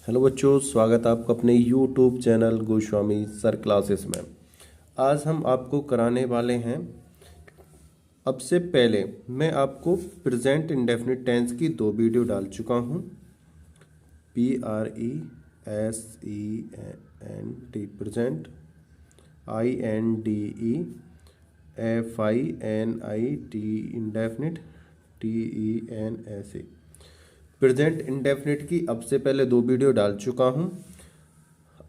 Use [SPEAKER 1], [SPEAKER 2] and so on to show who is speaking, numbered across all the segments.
[SPEAKER 1] Hello बच्चों, स्वागत है आपका अपने YouTube channel Goswami sir classes में। आज हम आपको कराने वाले हैं, अब से पहले मैं आपको प्रेजेंट इंडेफिनिट टेंस की 2 वीडियो डाल चुका हूं। PRESENT present, INDEFINIT indefinite, TENSA present indefinite की अब से पहले 2 वीडियो डाल चुका हूं।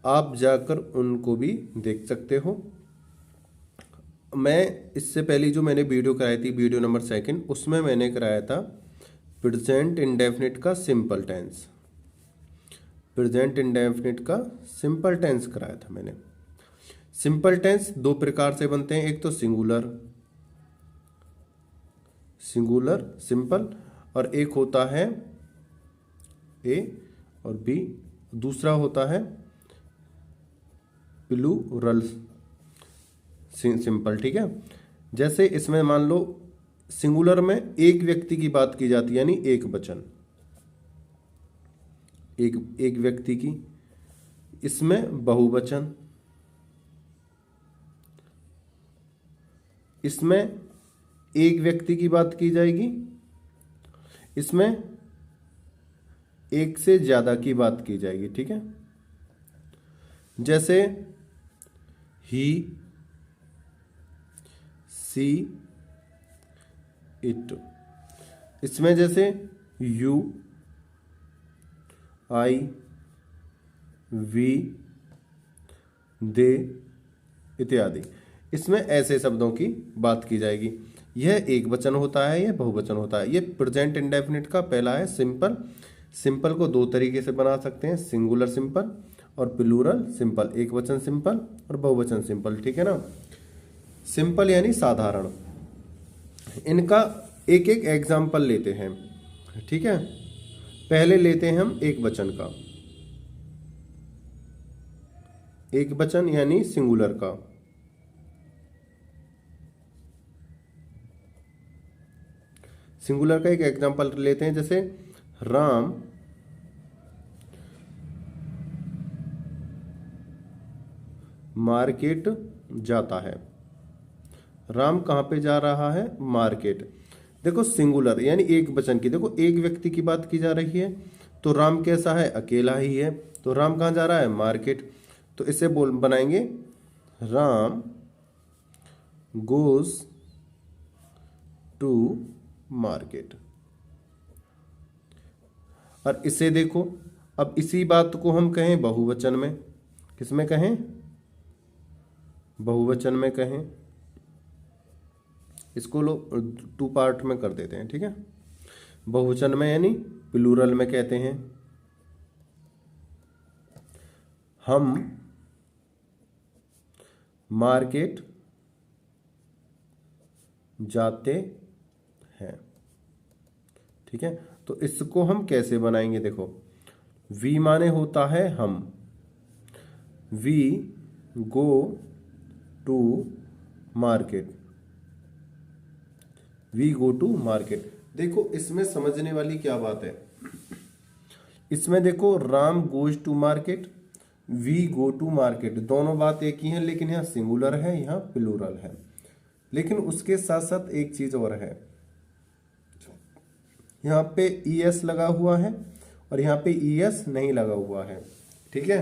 [SPEAKER 1] आप जाकर उनको भी देख सकते हो। मैं इससे पहले जो मैंने वीडियो कराई थी, वीडियो नंबर 2, उसमें मैंने कराया था प्रेजेंट इंडेफिनिट का सिंपल टेंस। प्रेजेंट इंडेफिनिट का सिंपल टेंस कराया था मैंने। सिंपल टेंस 2 प्रकार से बनते हैं, एक तो सिंगुलर सिंपल, और एक होता है ए और बी, दूसरा होता है प्लूरल सिंपल। ठीक है, जैसे इसमें मान लो सिंगुलर में एक व्यक्ति की बात की जाती है, यानी एक वचन, एक व्यक्ति की। इसमें बहुवचन, इसमें एक व्यक्ति की बात की जाएगी, इसमें एक से ज्यादा की बात की जाएगी। ठीक है, जैसे ही, सी, इट। इसमें जैसे यू, आई, वी, दे इत्यादि। इसमें ऐसे शब्दों की बात की जाएगी। यह एक वचन होता है, यह बहुवचन होता है। यह प्रेजेंट इंडेफिनिट का पहला है सिंपल। सिंपल को 2 तरीके से बना सकते हैं, सिंगुलर सिंपल और प्लूरल सिंपल, एक वचन सिंपल और बहुवचन सिंपल। ठीक है ना। सिंपल यानी साधारण। इनका एक एक एग्जाम्पल लेते हैं। ठीक है, पहले लेते हैं हम एक वचन का, एक वचन यानी सिंगुलर का। सिंगुलर का एक एग्जाम्पल लेते हैं, जैसे राम मार्केट जाता है। राम कहाँ पे जा रहा है? मार्केट। देखो सिंगुलर यानी एक वचन की, देखो एक व्यक्ति की बात की जा रही है, तो राम कैसा है? अकेला ही है। तो राम कहाँ जा रहा है? मार्केट। तो इसे बनाएंगे राम गोज टू मार्केट। और इसे देखो, अब इसी बात को हम कहें बहुवचन में, किसमें कहें? बहुवचन में कहें। इसको लोग 2 पार्ट में कर देते हैं। ठीक है, बहुवचन में यानी प्लूरल में कहते हैं हम मार्केट जाते हैं। ठीक है, तो इसको हम कैसे बनाएंगे? देखो, वी माने होता है हम, we go to market, we go to market. देखो इसमें समझने वाली क्या बात है, इसमें देखो Ram goes to market, we go to market, दोनों बात एक ही है, लेकिन यहाँ सिंगुलर है, यहाँ प्लूरल है। लेकिन उसके साथ साथ एक चीज और है, यहाँ पे ES लगा हुआ है और यहाँ पे ES नहीं लगा हुआ है। ठीक है,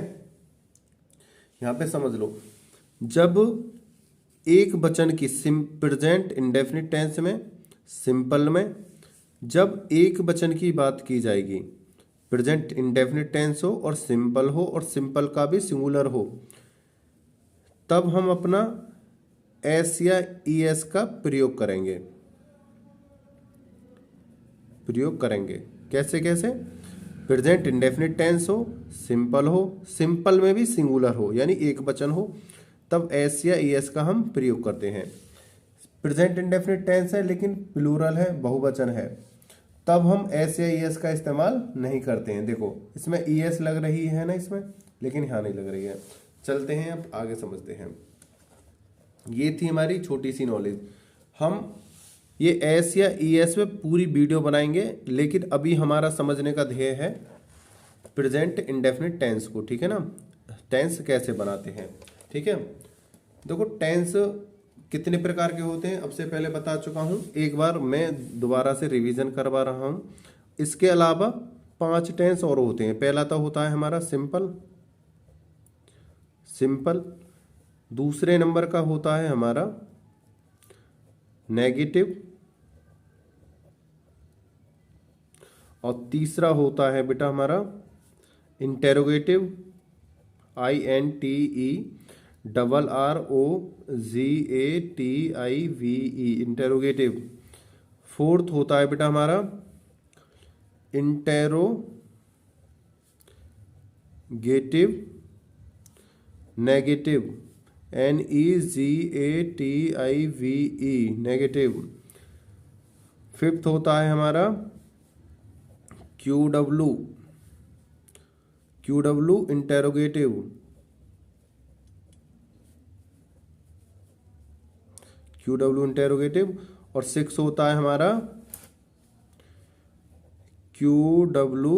[SPEAKER 1] यहाँ पे समझ लो, जब एक वचन की प्रेजेंट इंडेफिनिट टेंस में, सिंपल में, जब एक वचन की बात की जाएगी, प्रेजेंट इंडेफिनिट टेंस हो और सिंपल का भी सिंगुलर हो, तब हम अपना S या ES का प्रयोग करेंगे। कैसे कैसे? प्रेजेंट इंडेफिनिट टेंस हो, सिंपल में भी सिंगुलर हो यानी एक वचन हो, तब S या ES का हम प्रयोग करते हैं। प्रेजेंट इंडेफिनिट टेंस है लेकिन प्लूरल है, बहुवचन है, तब हम S या ES का इस्तेमाल नहीं करते हैं। देखो इसमें ES लग रही है ना इसमें, लेकिन यहाँ नहीं लग रही है। चलते हैं अब आगे समझते हैं। ये थी हमारी छोटी सी नॉलेज। हम ये S या ES में पूरी वीडियो बनाएंगे, लेकिन अभी हमारा समझने का ध्येय है प्रेजेंट इंडेफिनिट टेंस को, ठीक है ना। टेंस कैसे बनाते हैं, ठीक है। देखो टेंस कितने प्रकार के होते हैं अब से पहले बता चुका हूं, एक बार मैं दोबारा से रिवीजन करवा रहा हूं। इसके अलावा 5 टेंस और होते हैं। पहला तो होता है हमारा सिंपल, सिंपल। दूसरे नंबर का होता है हमारा नेगेटिव, और तीसरा होता है बेटा हमारा इंटेरोगेटिव, INTERROGATIVE, इंटेरोगेटिव। फोर्थ होता है बेटा हमारा interrogative negative, NEGATIVE, negative. Fifth होता है हमारा QW इंटेरोगेटिव, QW इंटेरोगेटिव। और 6 होता है हमारा QW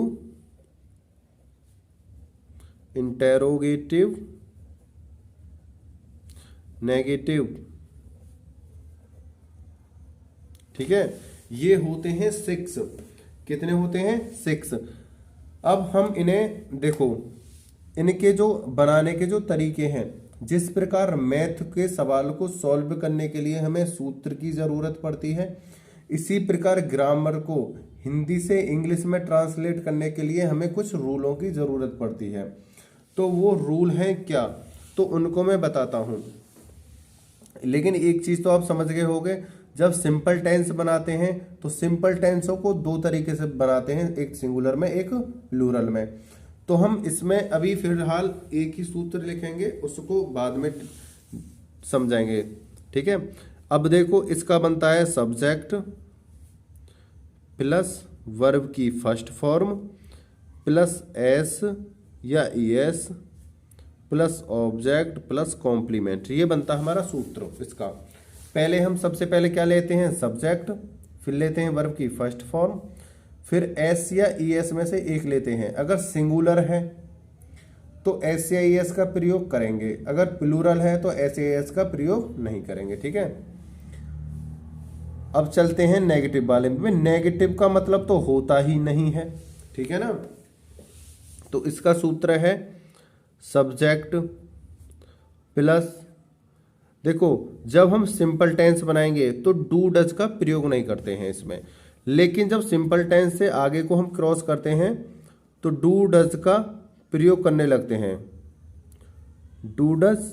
[SPEAKER 1] इंटेरोगेटिव नेगेटिव, ठीक है। ये होते हैं 6। कितने होते हैं? 6। अब हम इन्हें देखो, इनके जो बनाने के जो तरीके हैं, जिस प्रकार मैथ के सवाल को सॉल्व करने के लिए हमें सूत्र की जरूरत पड़ती है, इसी प्रकार ग्रामर को हिंदी से इंग्लिश में ट्रांसलेट करने के लिए हमें कुछ रूलों की जरूरत पड़ती है। तो वो रूल हैं क्या, तो उनको मैं बताता हूं। लेकिन एक चीज तो आप समझ गए होंगे, जब सिंपल टेंस बनाते हैं तो सिंपल टेंसों को 2 तरीके से बनाते हैं, एक सिंगुलर में एक प्लूरल में। तो हम इसमें अभी फिलहाल एक ही सूत्र लिखेंगे, उसको बाद में समझाएंगे, ठीक है। अब देखो इसका बनता है सब्जेक्ट प्लस वर्ब की फर्स्ट फॉर्म प्लस एस या ES plus object plus complement. ये बनता है हमारा सूत्र इसका। पहले हम सबसे पहले क्या लेते हैं? सब्जेक्ट, फिर लेते हैं वर्ब की फर्स्ट फॉर्म, फिर एस या ईएस में से एक लेते हैं। अगर सिंगुलर है तो एस या ईएस का प्रयोग करेंगे, अगर प्लूरल है तो एस या ईएस का प्रयोग नहीं करेंगे, ठीक है। अब चलते हैं नेगेटिव वाले में। नेगेटिव का मतलब तो होता ही नहीं है, ठीक है ना। तो इसका सूत्र है सब्जेक्ट प्लस, देखो जब हम सिंपल टेंस बनाएंगे तो डू डज का प्रयोग नहीं करते हैं इसमें, लेकिन जब सिंपल टेंस से आगे को हम क्रॉस करते हैं तो डू डज का प्रयोग करने लगते हैं। Do does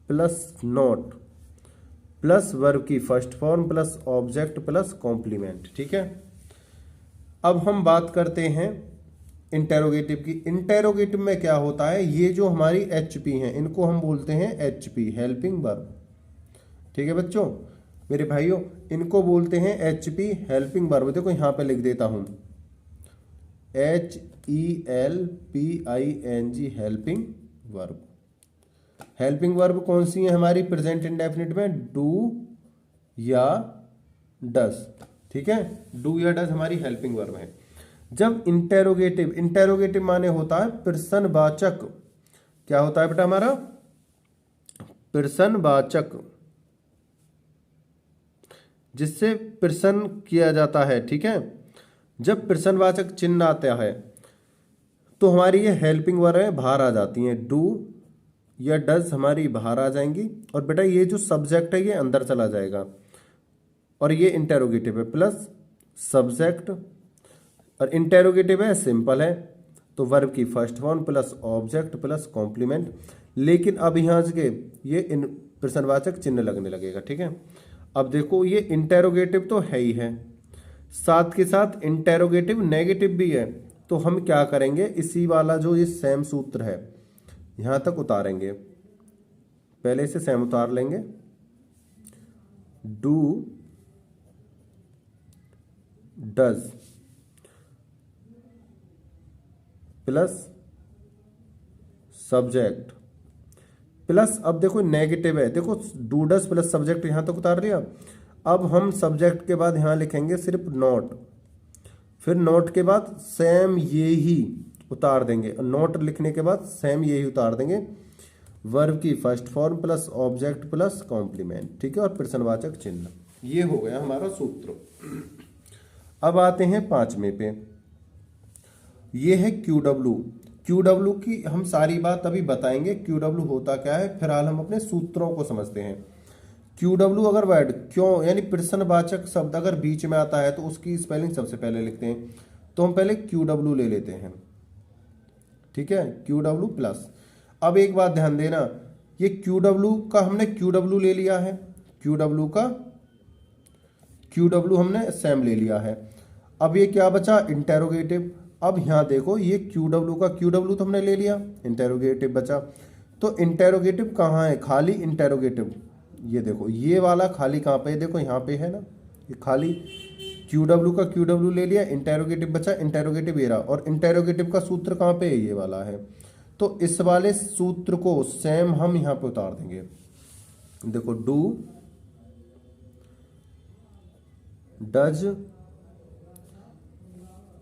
[SPEAKER 1] plus not plus verb की first form plus object plus complement, ठीक है। अब हम बात करते हैं इंटेरोगेटिव की। इंटेरोगेटिव में क्या होता है, ये जो हमारी एचपी हैं इनको हम बोलते हैं एचपी, हेल्पिंग वर्ब, ठीक है बच्चों, मेरे भाइयों, इनको बोलते हैं एचपी हेल्पिंग वर्ब। देखो यहां पे लिख देता हूं HELPING, helping verb. Helping verb कौन सी है हमारी प्रेजेंट इंडेफिनिट में? डू या डस, ठीक है। डू या डस हमारी हेल्पिंग वर्ब है। जब इंटेरोगेटिव, इंटेरोगेटिव माने होता है प्रश्नवाचक। क्या होता है बेटा हमारा? प्रश्नवाचक, जिससे प्रश्न किया जाता है, ठीक है। जब प्रश्नवाचक चिन्ह आता है तो हमारी ये हेल्पिंग वर्ब है बाहर आ जाती हैं, डू या डज हमारी बाहर आ जाएंगी, और बेटा ये जो सब्जेक्ट है ये अंदर चला जाएगा, और ये इंटेरोगेटिव है प्लस सब्जेक्ट, और इंटेरोगेटिव है सिंपल है तो वर्ब की first form plus object plus complement. लेकिन अब यहाँ से ये प्रश्नवाचक चिन्ह लगने लगेगा, ठीक है। अब देखो ये इंटेरोगेटिव तो है ही है, साथ के साथ इंटेरोगेटिव नेगेटिव भी है। तो हम क्या करेंगे, इसी वाला जो ये सेम सूत्र है यहां तक उतारेंगे, पहले से सेम उतार लेंगे। Do does plus subject plus, अब देखो नेगेटिव है, देखो डू डज प्लस सब्जेक्ट यहां तक उतार लिया। अब हम सब्जेक्ट के बाद यहां लिखेंगे सिर्फ नॉट, फिर नॉट के बाद सेम ये ही उतार देंगे, नॉट लिखने के बाद सेम यही उतार देंगे, वर्ब की first form plus object plus complement, ठीक है, और प्रश्नवाचक चिन्ह। ये हो गया हमारा सूत्र। अब आते हैं पांचवें पे, ये है QW। QW की हम सारी बात अभी बताएंगे, QW होता क्या है, फिलहाल हम अपने सूत्रों को समझते हैं। QW अगर वर्ड क्यों यानी प्रश्नवाचक शब्द अगर बीच में आता है तो उसकी स्पेलिंग सबसे पहले लिखते हैं, तो हम पहले QW ले लेते हैं, ठीक है, QW प्लस। अब एक बात ध्यान देना, ये QW का हमने QW ले लिया है, QW का QW हमने सेम ले लिया है। अब ये क्या बचा, इंटेरोगेटिव। अब यहाँ देखो ये QW का QW तो हमने ले लिया, इंटेरोगेटिव बचा। तो इंटेरोगेटिव कहाँ है, खाली इंटेरोगेटिव, ये देखो ये वाला खाली कहाँ पे है, देखो यहाँ पे है ना, ये खाली QW का QW ले लिया, इंटेरोगेटिव बचा, इंटेरोगेटिव ये रहा, और इंटेरोगेटिव का सूत्र कहाँ पे है, ये वाला है। तो इस वाले सूत्र को सेम हम यहाँ पे उतार देंगे, देखो do does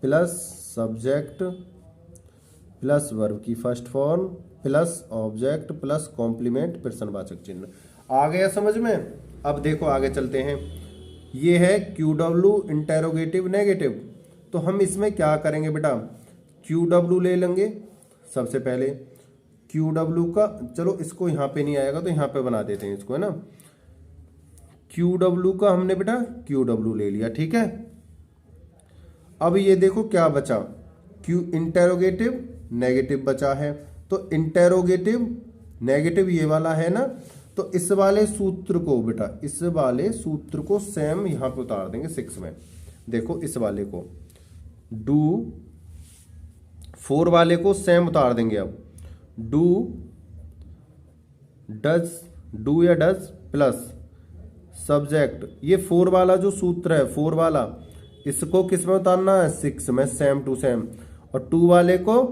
[SPEAKER 1] plus subject plus verb की first form plus object plus complement प्रश्नवाचक चिन्ह। आ गया समझ में। अब देखो आगे चलते हैं, ये है QW इंटेरोगेटिव नेगेटिव। तो हम इसमें क्या करेंगे बेटा, QW ले लेंगे सबसे पहले, QW का, चलो इसको यहाँ पे नहीं आएगा तो यहाँ पे बना देते हैं इसको, है ना। QW का हमने बेटा QW ले लिया, ठीक है। अब ये देखो क्या बचा, Q इंटेरोगेटिव नेगेटिव बचा है, तो इंटेरोगेटिव नेगेटिव ये वाला है ना, तो इस वाले सूत्र को बेटा, इस वाले सूत्र को सेम यहाँ पे उतार देंगे 6 में। देखो इस वाले को डू, 4 वाले को सेम उतार देंगे। अब डू डज, डू या डज प्लस सब्जेक्ट, ये 4 वाला जो सूत्र है 4 वाला, इसको किस में उतारना है, 6 में, सेम टू सेम, और 2 वाले को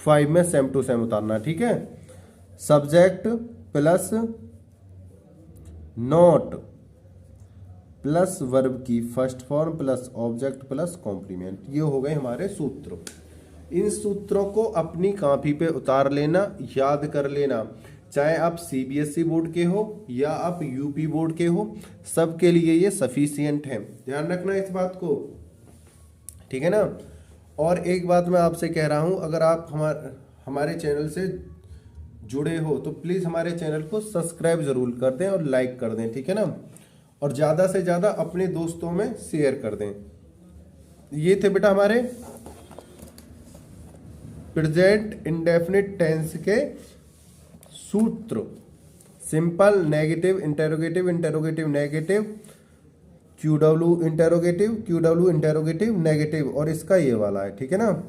[SPEAKER 1] 5 में सेम टू सेम उतारना, ठीक है। Subject plus not plus verb की first form plus object plus complement, ये हो गए हमारे सूत्र। इन सूत्रों को अपनी कॉपी पे उतार लेना, याद कर लेना, चाहे आप CBSE बोर्ड के हो या आप UP बोर्ड के हो, सबके लिए ये सफिशियंट है। ध्यान रखना इस बात को, ठीक है ना। और एक बात मैं आपसे कह रहा हूं, अगर आप हमारे चैनल से जुड़े हो तो प्लीज़ हमारे चैनल को सब्सक्राइब जरूर कर दें और लाइक कर दें, ठीक है ना, और ज़्यादा से ज़्यादा अपने दोस्तों में शेयर कर दें। ये थे बेटा हमारे प्रेजेंट इंडेफिनिट टेंस के सूत्र, simple, negative, interrogative, interrogative negative, QW interrogative, QW interrogative negative, और इसका ये वाला है, ठीक है ना।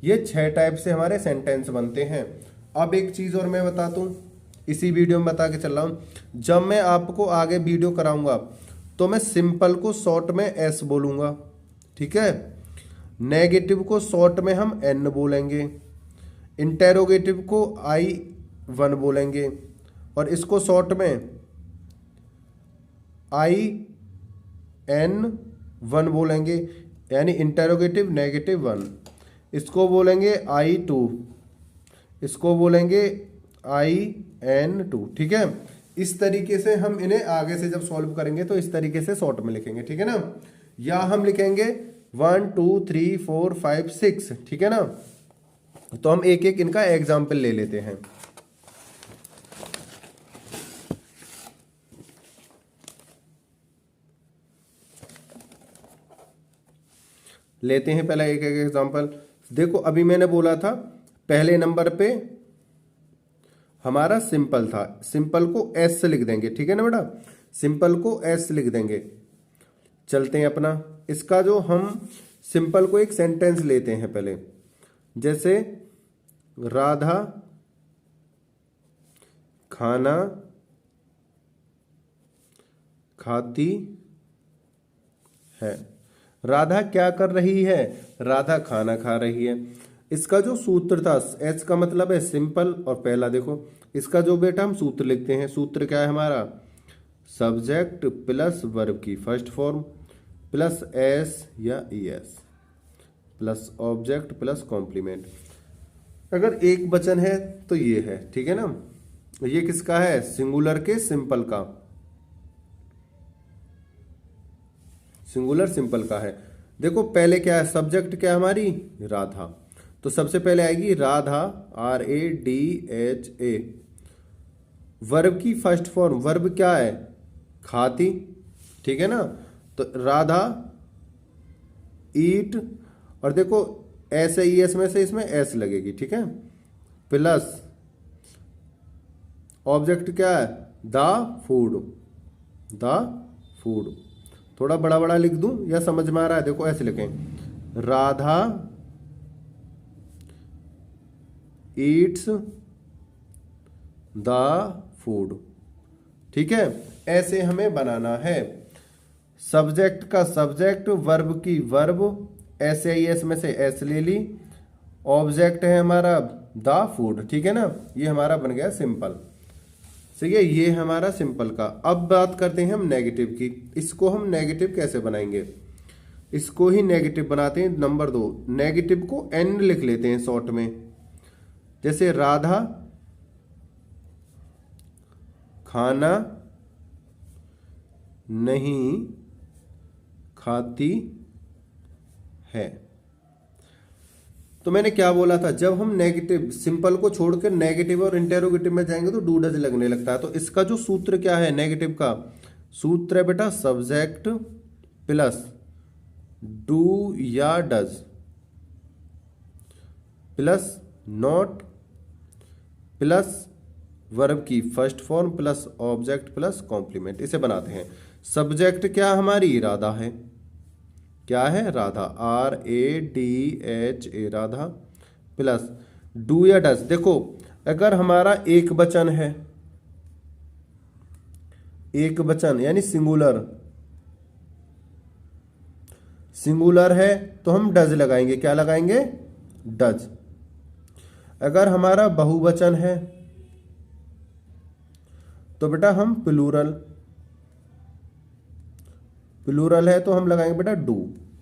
[SPEAKER 1] ये 6 टाइप से हमारे सेंटेंस बनते हैं। अब एक चीज़ और मैं बता दूं, इसी वीडियो में बता के चल रहा हूँ, जब मैं आपको आगे वीडियो कराऊंगा तो मैं सिंपल को शॉर्ट में S बोलूँगा, ठीक है, नेगेटिव को शॉर्ट में हम N बोलेंगे, इंटेरोगेटिव को I1 बोलेंगे, और इसको शॉर्ट में IN1 बोलेंगे, यानी इंटेरोगेटिव नेगेटिव 1। इसको बोलेंगे I2, इसको बोलेंगे IN2, ठीक है। इस तरीके से हम इन्हें आगे से जब सॉल्व करेंगे तो इस तरीके से शॉर्ट में लिखेंगे, ठीक है ना, या हम लिखेंगे 1 2 3 4 5 6, ठीक है ना। तो हम एक एक इनका एग्जाम्पल ले लेते हैं। लेते हैं पहला एक एक एग्जाम्पल। देखो अभी मैंने बोला था पहले नंबर पे हमारा सिंपल था, सिंपल को S से लिख देंगे, ठीक है ना बेटा, सिंपल को S लिख देंगे। चलते हैं अपना, इसका जो हम सिंपल को एक सेंटेंस लेते हैं पहले, जैसे राधा खाना खाती है। राधा क्या कर रही है, राधा खाना खा रही है। इसका जो सूत्र था, एच का मतलब है सिंपल, और पहला देखो इसका जो बेटा हम सूत्र लिखते हैं, सूत्र क्या है हमारा, सब्जेक्ट प्लस वर्ब की फर्स्ट फॉर्म प्लस एस या ES plus object plus complement. अगर एक वचन है तो ये है, ठीक है ना। ये किसका है? सिंगुलर के सिंपल का, सिंगुलर सिंपल का है। देखो पहले क्या है, सब्जेक्ट क्या है हमारी? राधा। तो सबसे पहले आएगी राधा, RADHA। वर्ब की फर्स्ट फॉर्म, वर्ब क्या है? खाती, ठीक है ना। तो राधा ईट, और देखो ऐसे ही एस में से इसमें एस लगेगी, ठीक है। प्लस ऑब्जेक्ट क्या है? The food, the food. थोड़ा बड़ा बड़ा लिख दूं या समझ में आ रहा है? देखो ऐसे लिखें, राधा ईट्स द फूड, ठीक है। ऐसे हमें बनाना है। सब्जेक्ट का सब्जेक्ट, वर्ब की वर्ब, ऐसे ही एस में से एस ले ली, ऑब्जेक्ट है हमारा द फूड, ठीक है ना। ये हमारा बन गया सिंपल, सही है। ये हमारा सिंपल का। अब बात करते हैं हम नेगेटिव की। इसको हम नेगेटिव कैसे बनाएंगे? इसको ही नेगेटिव बनाते हैं। नंबर 2, नेगेटिव को एन लिख लेते हैं शॉर्ट में। जैसे राधा खाना नहीं खाती है। तो मैंने क्या बोला था, जब हम नेगेटिव सिंपल को छोड़कर नेगेटिव और इंटेरोगेटिव में जाएंगे तो डू डज लगने लगता है। तो इसका जो सूत्र क्या है नेगेटिव का? सूत्र है बेटा सब्जेक्ट प्लस डू या does plus not plus verb की first form plus object plus complement. इसे बनाते हैं। सब्जेक्ट क्या हमारी? राधा है। क्या है? Radha, RADHA, Radha, plus do या डज। देखो अगर हमारा एक वचन है, एक वचन यानी सिंगुलर, सिंगुलर है तो हम डज लगाएंगे। क्या लगाएंगे? डज। अगर हमारा बहुवचन है तो बेटा हम प्लूरल, प्लूरल है तो हम लगाएंगे बेटा डू,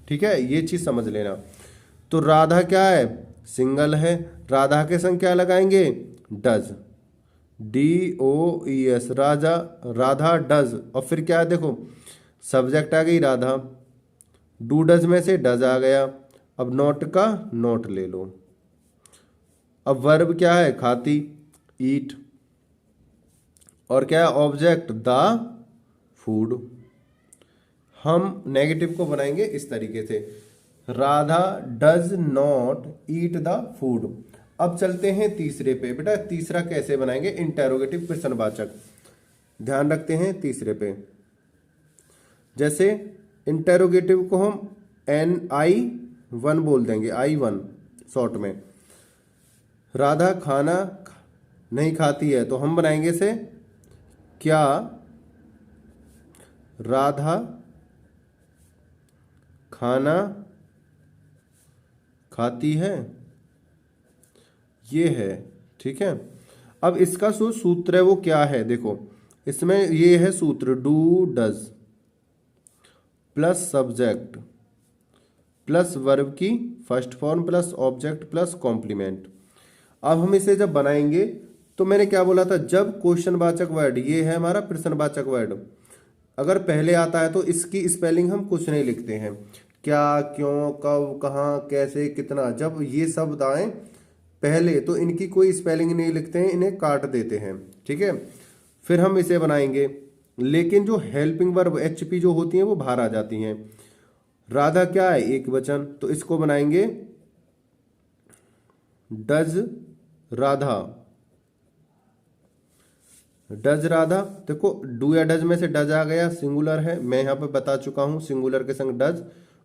[SPEAKER 1] ठीक है। ये चीज समझ लेना। तो राधा क्या है? सिंगल है, राधा के संग क्या लगाएंगे? Does, DOES, Raja, Radha does. और फिर क्या है? देखो सब्जेक्ट आ गई राधा, डू डज में से डज आ गया। अब नॉट का नॉट ले लो। अब वर्ब क्या है? खाती, ईट, और क्या है? Object the food. हम नेगेटिव को बनाएंगे इस तरीके से, Radha does not eat the food. अब चलते हैं तीसरे पे। बेटा तीसरा कैसे बनाएंगे? इंटेरोगेटिव प्रश्नवाचक। ध्यान रखते हैं तीसरे पे। जैसे इंटेरोगेटिव को हम NI1 बोल देंगे, I1 शॉर्ट में। राधा खाना नहीं खाती है तो हम बनाएंगे से क्या राधा खाना खाती है? ये है, ठीक है। अब इसका जो सूत्र है वो क्या है? देखो इसमें ये है सूत्र, do does plus subject plus verb की first form plus object plus complement. अब हम इसे जब बनाएंगे तो मैंने क्या बोला था, जब क्वेश्चनवाचक वर्ड, ये है हमारा प्रश्नवाचक वर्ड, अगर पहले आता है तो इसकी स्पेलिंग हम कुछ नहीं लिखते हैं। क्या, क्यों, कब, कहाँ, कैसे, कितना, जब ये शब्द आए पहले तो इनकी कोई स्पेलिंग नहीं लिखते हैं, इन्हें काट देते हैं, ठीक है। फिर हम इसे बनाएंगे, लेकिन जो हेल्पिंग वर्ब HP जो होती हैं वो बाहर आ जाती हैं। राधा क्या है? एक वचन, तो इसको बनाएंगे डज राधा, डज राधा। देखो डू या डज में से डज आ गया, सिंगुलर है, मैं यहां पे बता चुका हूं, सिंगुलर के संग डज,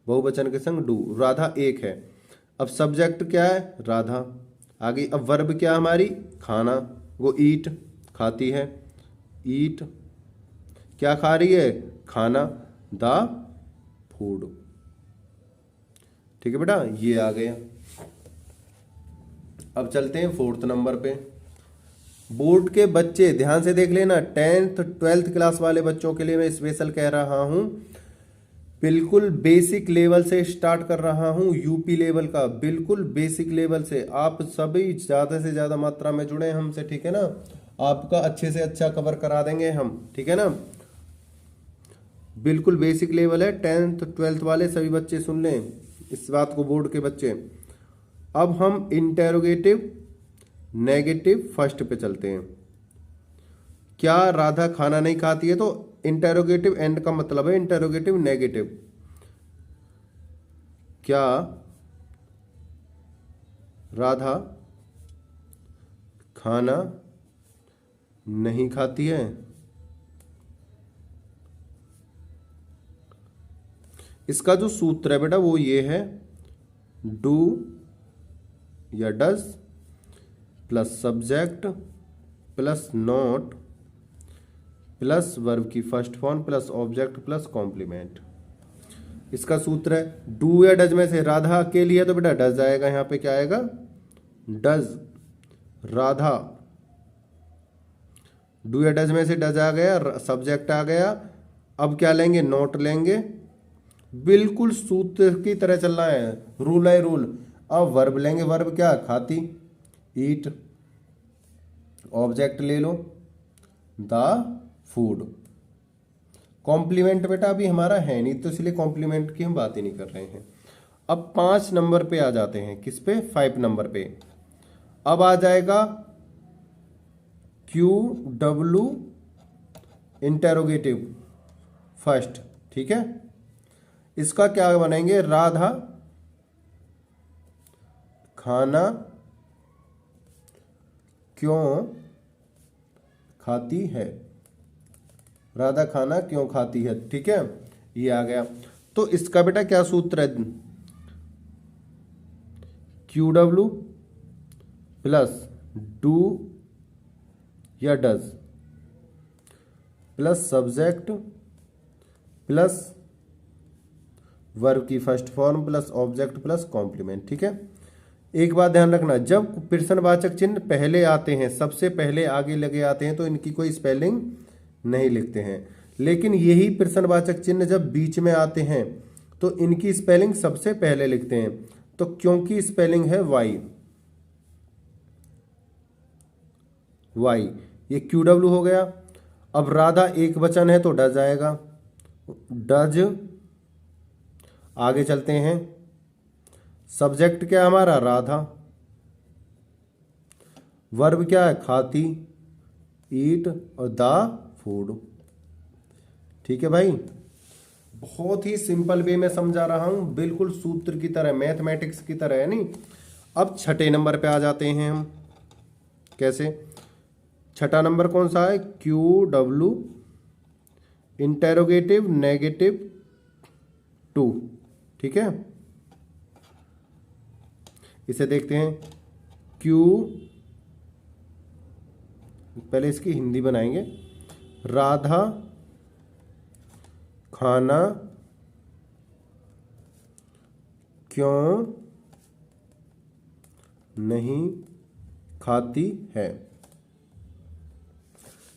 [SPEAKER 1] बहुवचन के संग डू। राधा एक है। अब सब्जेक्ट क्या है? राधा आ गई। अब वर्ब क्या हमारी? खाना, वो ईट, खाती है, ईट, क्या खा रही है? खाना, द फूड, ठीक है बेटा, ये आ गया। अब चलते हैं 4th नंबर पे। बोर्ड के बच्चे ध्यान से देख लेना, 10th 12th क्लास वाले बच्चों के लिए मैं स्पेशल कह रहा हूं। बिल्कुल बेसिक लेवल से स्टार्ट कर रहा हूँ, यूपी लेवल का, बिल्कुल बेसिक लेवल से। आप सभी ज़्यादा से ज़्यादा मात्रा में जुड़े हमसे, ठीक है ना। आपका अच्छे से अच्छा कवर करा देंगे हम, ठीक है ना। बिल्कुल बेसिक लेवल है, 10th 12th वाले सभी बच्चे सुन लें इस बात को, बोर्ड के बच्चे। अब हम इंटेरोगेटिव नेगेटिव फर्स्ट पे चलते हैं। क्या राधा खाना नहीं खाती है? तो इंटेरोगेटिव एंड का मतलब है इंटेरोगेटिव नेगेटिव। क्या राधा खाना नहीं खाती है? इसका जो सूत्र है बेटा वो ये है, डू या does plus subject plus not plus verb की first form plus object plus complement. इसका सूत्र है डू या डज में से राधा के लिए तो बेटा डज आएगा, यहां पे क्या आएगा? डज। राधा, डू या डज में से डज आ गया, सब्जेक्ट आ गया। अब क्या लेंगे? नॉट लेंगे। बिल्कुल सूत्र की तरह चलना है, रूल है रूल। अब वर्ब लेंगे, वर्ब क्या? खाती, ईट। ऑब्जेक्ट ले लो, द फूड। कॉम्प्लीमेंट बेटा अभी हमारा है नहीं, तो इसलिए कॉम्प्लीमेंट की हम बात ही नहीं कर रहे हैं। अब 5 नंबर पे आ जाते हैं, किस पे? 5 नंबर पे। अब आ जाएगा क्यू डब्ल्यू इंटेरोगेटिव फर्स्ट, ठीक है। इसका क्या बनाएंगे? राधा खाना क्यों खाती है? राधा खाना क्यों खाती है, ठीक है, ये आ गया। तो इसका बेटा क्या सूत्र है? क्यू डब्ल्यू प्लस डू या does plus subject plus verb की first form plus object plus complement, ठीक है। एक बात ध्यान रखना, जब प्रश्नवाचक चिन्ह पहले आते हैं, सबसे पहले आगे लगे आते हैं, तो इनकी कोई स्पेलिंग नहीं लिखते हैं। लेकिन यही प्रश्नवाचक चिन्ह जब बीच में आते हैं तो इनकी स्पेलिंग सबसे पहले लिखते हैं। तो क्योंकि स्पेलिंग है वाई, वाई, ये क्यू डब्ल्यू हो गया। अब राधा एक वचन है तो डज आएगा, डज। आगे चलते हैं, सब्जेक्ट क्या है हमारा? राधा। वर्ब क्या है? खाती, ईट और द फूड, ठीक है भाई। बहुत ही सिंपल वे में समझा रहा हूं, बिल्कुल सूत्र की तरह, मैथमेटिक्स की तरह है नहीं। अब छठे नंबर पे आ जाते हैं हम। कैसे? छठा नंबर कौन सा है? क्यू डब्ल्यू इंटेरोगेटिव नेगेटिव 2, ठीक है। इसे देखते हैं, क्यू, पहले इसकी हिंदी बनाएंगे। राधा खाना क्यों नहीं खाती है?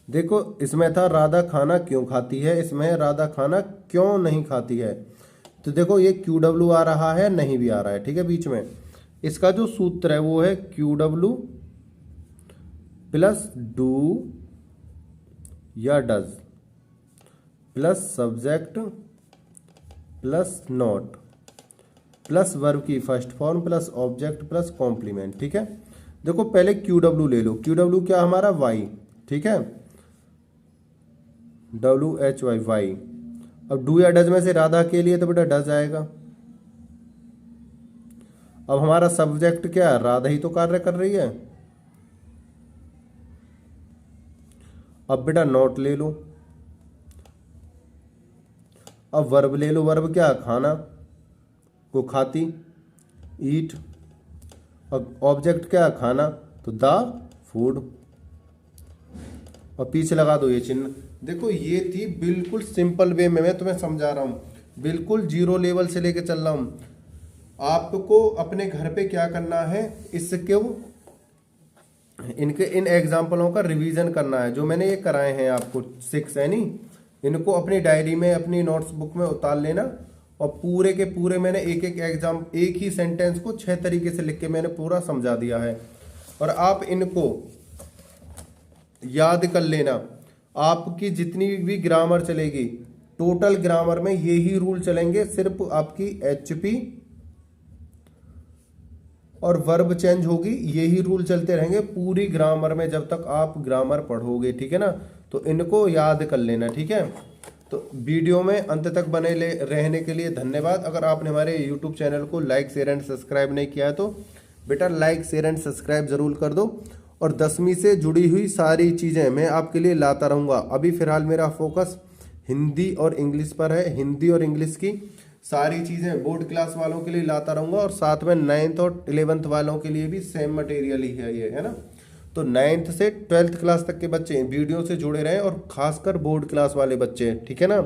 [SPEAKER 1] देखो इसमें था राधा खाना क्यों खाती है, इसमें राधा खाना क्यों नहीं खाती है। तो देखो ये क्यू डब्ल्यू आ रहा है, नहीं भी आ रहा है, ठीक है, बीच में। इसका जो सूत्र है वो है क्यू डब्ल्यू प्लस डू या does plus subject plus not plus verb की first form plus object plus complement, ठीक है। देखो पहले क्यू डब्ल्यू ले लो, क्यू डब्ल्यू क्या हमारा? वाई, ठीक है, डब्ल्यू एच वाई, वाई। अब डू या डज में से राधा के लिए तो बेटा डज आएगा। अब हमारा सब्जेक्ट क्या है? राधा ही तो कार्य कर रही है। अब बेटा नॉट ले लो। अब वर्ब ले लो, वर्ब क्या? खाना को खाती, ईट। और ऑब्जेक्ट क्या? खाना, तो द फूड। और पीछे लगा दो ये चिन्ह। देखो ये थी बिल्कुल सिंपल वे में मैं तुम्हें समझा रहा हूँ, बिल्कुल जीरो लेवल से लेके चल रहा हूँ। आपको अपने घर पे क्या करना है, इसके इनके इन एग्जाम्पलों का रिवीजन करना है जो मैंने ये कराए हैं आपको 6 है नहीं, इनको अपनी डायरी में अपनी नोट्स बुक में उतार लेना और पूरे के पूरे मैंने एक एक एग्जाम, एक ही सेंटेंस को 6 तरीके से लिख के मैंने पूरा समझा दिया है। और आप इनको याद कर लेना। आपकी जितनी भी ग्रामर चलेगी, टोटल ग्रामर में यही रूल चलेंगे, सिर्फ आपकी एचपी और वर्ब चेंज होगी, यही रूल चलते रहेंगे पूरी ग्रामर में जब तक आप ग्रामर पढ़ोगे, ठीक है ना। तो इनको याद कर लेना, ठीक है। तो वीडियो में अंत तक बने रहने के लिए धन्यवाद। अगर आपने हमारे यूट्यूब चैनल को लाइक शेयर एंड सब्सक्राइब नहीं किया है तो बेटा लाइक शेयर एंड सब्सक्राइब जरूर कर दो। और 10वीं से जुड़ी हुई सारी चीज़ें मैं आपके लिए लाता रहूँगा। अभी फ़िलहाल मेरा फोकस हिंदी और इंग्लिश पर है। हिंदी और इंग्लिश की सारी चीज़ें बोर्ड क्लास वालों के लिए लाता रहूँगा, और साथ में 9th और 11th वालों के लिए भी सेम मटेरियल ही है ये, है ना। तो 9th से 12th क्लास तक के बच्चे वीडियो से जुड़े रहें, और खासकर बोर्ड क्लास वाले बच्चे, ठीक है ना।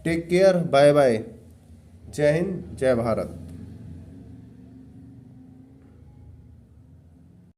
[SPEAKER 1] टेक केयर, बाय बाय, जय हिंद, जय भारत।